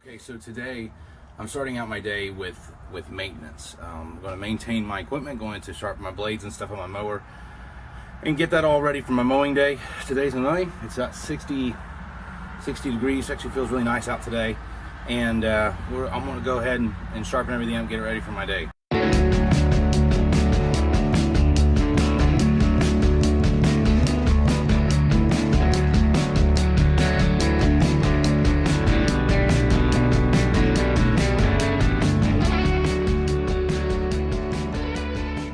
Okay, so today I'm starting out my day with maintenance. I'm going to maintain my equipment, going to sharpen my blades and stuff on my mower, and get that all ready for my mowing day. Today's the night. It's at 60 degrees. Actually feels really nice out today, and I'm going to go ahead and sharpen everything up and get it ready for my day.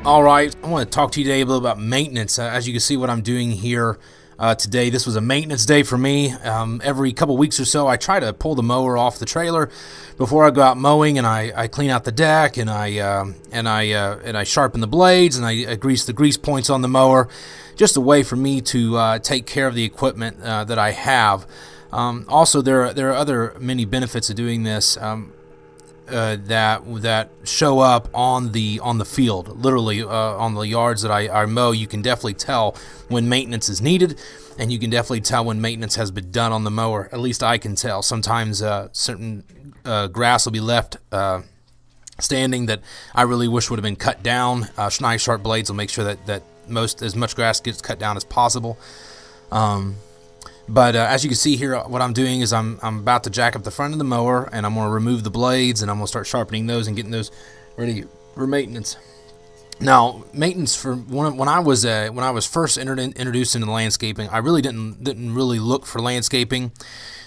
All right, I want to talk to you today a little about maintenance. As you can see what I'm doing here today, this was a maintenance day for me. Every couple weeks or so, I try to pull the mower off the trailer before I go out mowing, and I clean out the deck, and I sharpen the blades, and I grease the grease points on the mower. Just a way for me to take care of the equipment that I have. Also, there are other many benefits of doing this. That show up on the field, literally on the yards that I mow. You can definitely tell when maintenance is needed, and you can definitely tell when maintenance has been done on the mower. At least I can tell. Sometimes certain grass will be left standing that I really wish would have been cut down. Nice sharp blades will make sure that as much grass gets cut down as possible. But as you can see here, what I'm doing is I'm about to jack up the front of the mower, and I'm going to remove the blades, and I'm going to start sharpening those and getting those ready for maintenance. Now, maintenance for when I was first introduced into landscaping, I really didn't really look for landscaping.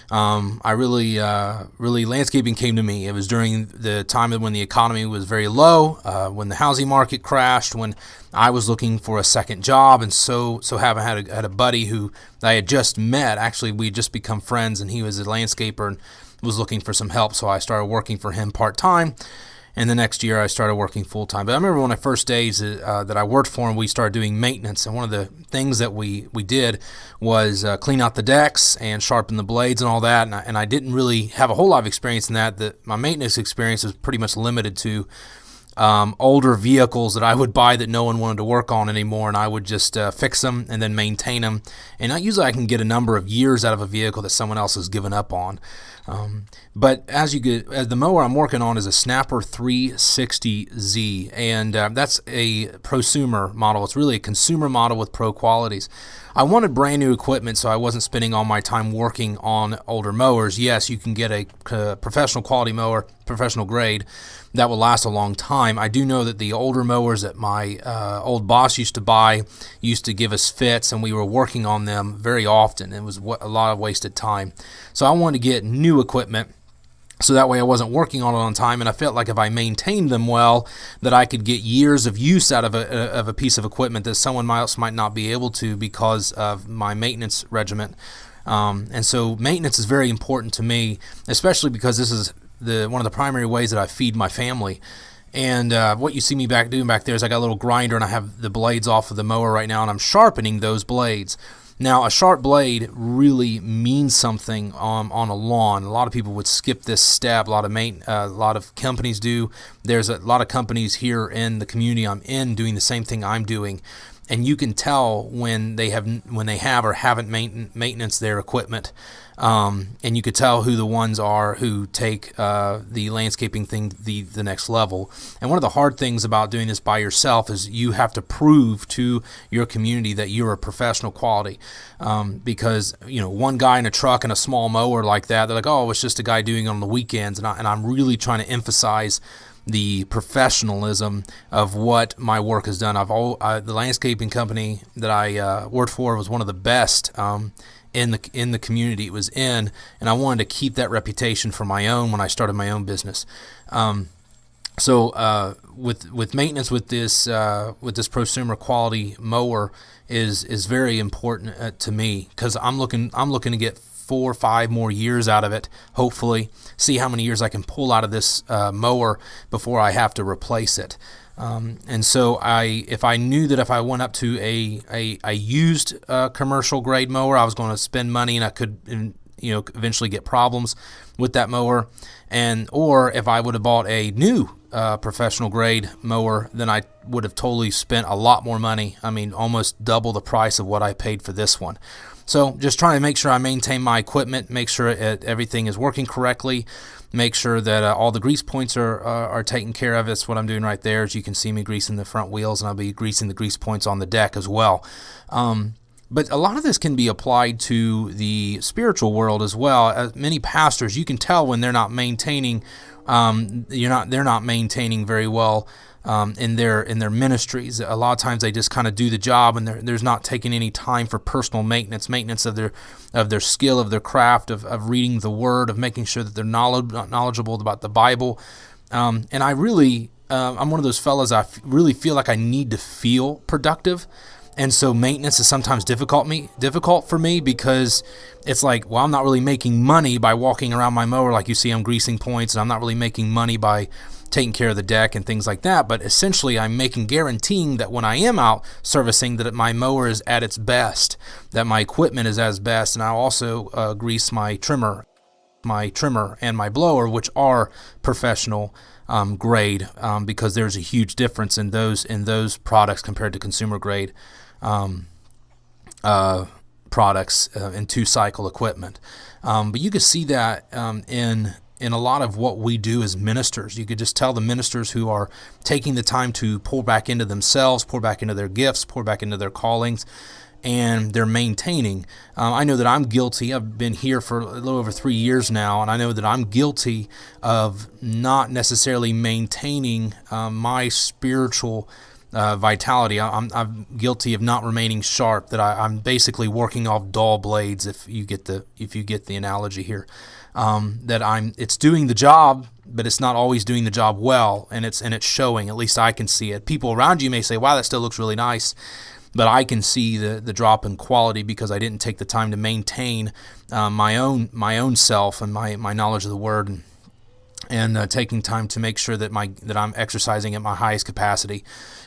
Landscaping came to me. It was during the time when the economy was very low, when the housing market crashed, when I was looking for a second job, and so had a buddy who I had just met. Actually, we had just become friends, and he was a landscaper and was looking for some help, so I started working for him part-time. And the next year I started working full-time. But I remember one of my first days that I worked for him, we started doing maintenance. And one of the things that we did was clean out the decks and sharpen the blades and all that. And I didn't really have a whole lot of experience in that. My maintenance experience was pretty much limited to older vehicles that I would buy that no one wanted to work on anymore, and I would just fix them and then maintain them. And usually I can get a number of years out of a vehicle that someone else has given up on. But as the mower I'm working on is a Snapper 360Z, and that's a prosumer model. It's really a consumer model with pro qualities. I wanted brand new equipment, so I wasn't spending all my time working on older mowers. Yes, you can get a professional quality mower, professional grade, that will last a long time. I do know that the older mowers that my old boss used to buy used to give us fits, and we were working on them very often. It was a lot of wasted time. So I wanted to get new equipment, so that way I wasn't working on it on time, and I felt like if I maintained them well, that I could get years of use out of a piece of equipment that someone else might not be able to because of my maintenance regimen. And so maintenance is very important to me, especially because this is one of the primary ways that I feed my family. And what you see me doing back there is I got a little grinder, and I have the blades off of the mower right now, and I'm sharpening those blades. Now, a sharp blade really means something on a lawn. A lot of people would skip this step. A lot of companies do. There's a lot of companies here in the community I'm in doing the same thing I'm doing, and you can tell when they have or haven't maintenance their equipment. And you could tell who the ones are who take the landscaping thing the next level. And one of the hard things about doing this by yourself is you have to prove to your community that you're a professional quality. Because one guy in a truck and a small mower like that, they're like, oh, it's just a guy doing it on the weekends. And I'm really trying to emphasize the professionalism of what my work has done. The landscaping company that I worked for was one of the best in the community it was in, and I wanted to keep that reputation for my own when I started my own business. So with maintenance with this prosumer quality mower is very important to me, because I'm looking to get 4 or 5 more years out of it, hopefully. See how many years I can pull out of this mower before I have to replace it. And so if I knew that if I went up to a used commercial grade mower, I was going to spend money, and I could eventually get problems with that mower. Or if I would have bought a new professional grade mower, then I would have totally spent a lot more money. I mean, almost double the price of what I paid for this one. So just trying to make sure I maintain my equipment, make sure everything is working correctly, make sure that all the grease points are taken care of. That's what I'm doing right there. As you can see me greasing the front wheels, and I'll be greasing the grease points on the deck as well. But a lot of this can be applied to the spiritual world as well. As many pastors, you can tell when they're not maintaining, they're not maintaining very well in their ministries. A lot of times they just kind of do the job, and there's not taking any time for personal maintenance of their skill, of their craft, of reading the Word, of making sure that they're knowledgeable about the Bible. And I really, I'm one of those fellas. I really feel like I need to feel productive. And so maintenance is sometimes difficult for me, because it's like, well, I'm not really making money by walking around my mower. Like you see, I'm greasing points, and I'm not really making money by taking care of the deck and things like that. But essentially, I'm guaranteeing that when I am out servicing, that my mower is at its best, that my equipment is at its best. And I also grease my trimmer and my blower, which are professional grade, because there's a huge difference in those products compared to consumer grade products in 2-cycle equipment. But you can see that in a lot of what we do as ministers. You could just tell the ministers who are taking the time to pour back into themselves, pour back into their gifts, pour back into their callings, and they're maintaining. I know that I'm guilty. I've been here for a little over 3 years now, and I know that I'm guilty of not necessarily maintaining my spiritual vitality. I'm guilty of not remaining sharp. That I'm basically working off dull blades. If you get the analogy here, it's doing the job, but it's not always doing the job well, and it's showing. At least I can see it. People around you may say, "Wow, that still looks really nice." But I can see the drop in quality because I didn't take the time to maintain my own self and my knowledge of the Word, and taking time to make sure that I'm exercising at my highest capacity,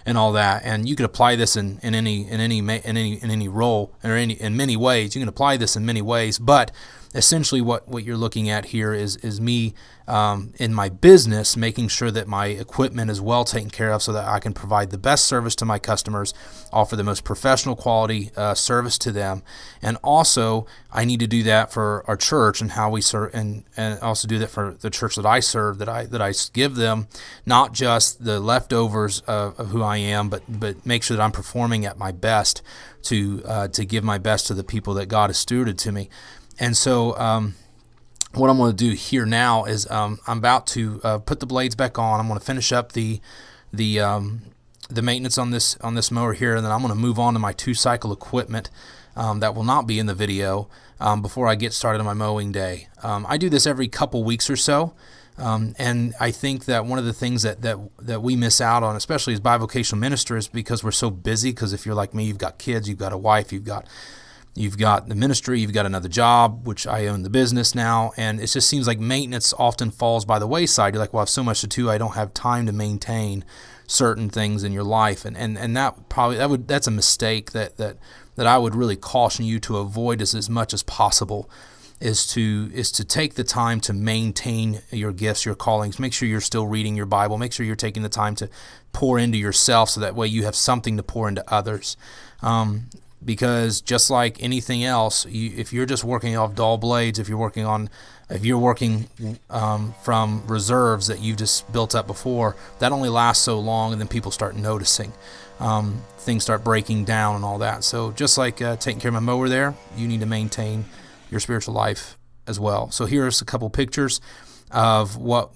and all that. And you could apply this in any role, or in many ways. You can apply this in many ways, but essentially what you're looking at here is me in my business, making sure that my equipment is well taken care of, so that I can provide the best service to my customers, offer the most professional quality service to them. And also I need to do that for our church and how we serve, and also do that for the church that I serve, that I give them not just the leftovers of who I am, but make sure that I'm performing at my best to give my best to the people that God has stewarded to me. And so what I'm going to do here now is I'm about to put the blades back on. I'm going to finish up the maintenance on this mower here, and then I'm going to move on to my 2-cycle equipment that will not be in the video before I get started on my mowing day. I do this every couple weeks or so, and I think that one of the things that we miss out on, especially as bivocational ministers, because we're so busy. Because if you're like me, you've got kids, you've got a wife, you've got the ministry, you've got another job, which I own the business now, and it just seems like maintenance often falls by the wayside. You're like, well, I have so much to do, I don't have time to maintain certain things in your life, and that's a mistake that I would really caution you to avoid as much as possible. Is to take the time to maintain your gifts, your callings. Make sure you're still reading your Bible. Make sure you're taking the time to pour into yourself, so that way you have something to pour into others. Because just like anything else, if you're just working off dull blades, if you're working from reserves that you've just built up before, that only lasts so long, and then people start noticing. Things start breaking down and all that. So just like taking care of my mower there, you need to maintain your spiritual life as well. So here's a couple pictures of what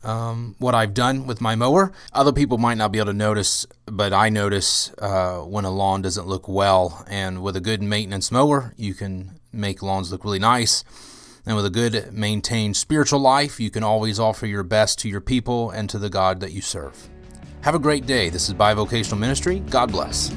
I've done with my mower. Other people might not be able to notice, but I notice when a lawn doesn't look well. And with a good maintenance mower, you can make lawns look really nice. And with a good maintained spiritual life, you can always offer your best to your people and to the God that you serve. Have a great day. This is Bi-vocational Ministry. God bless.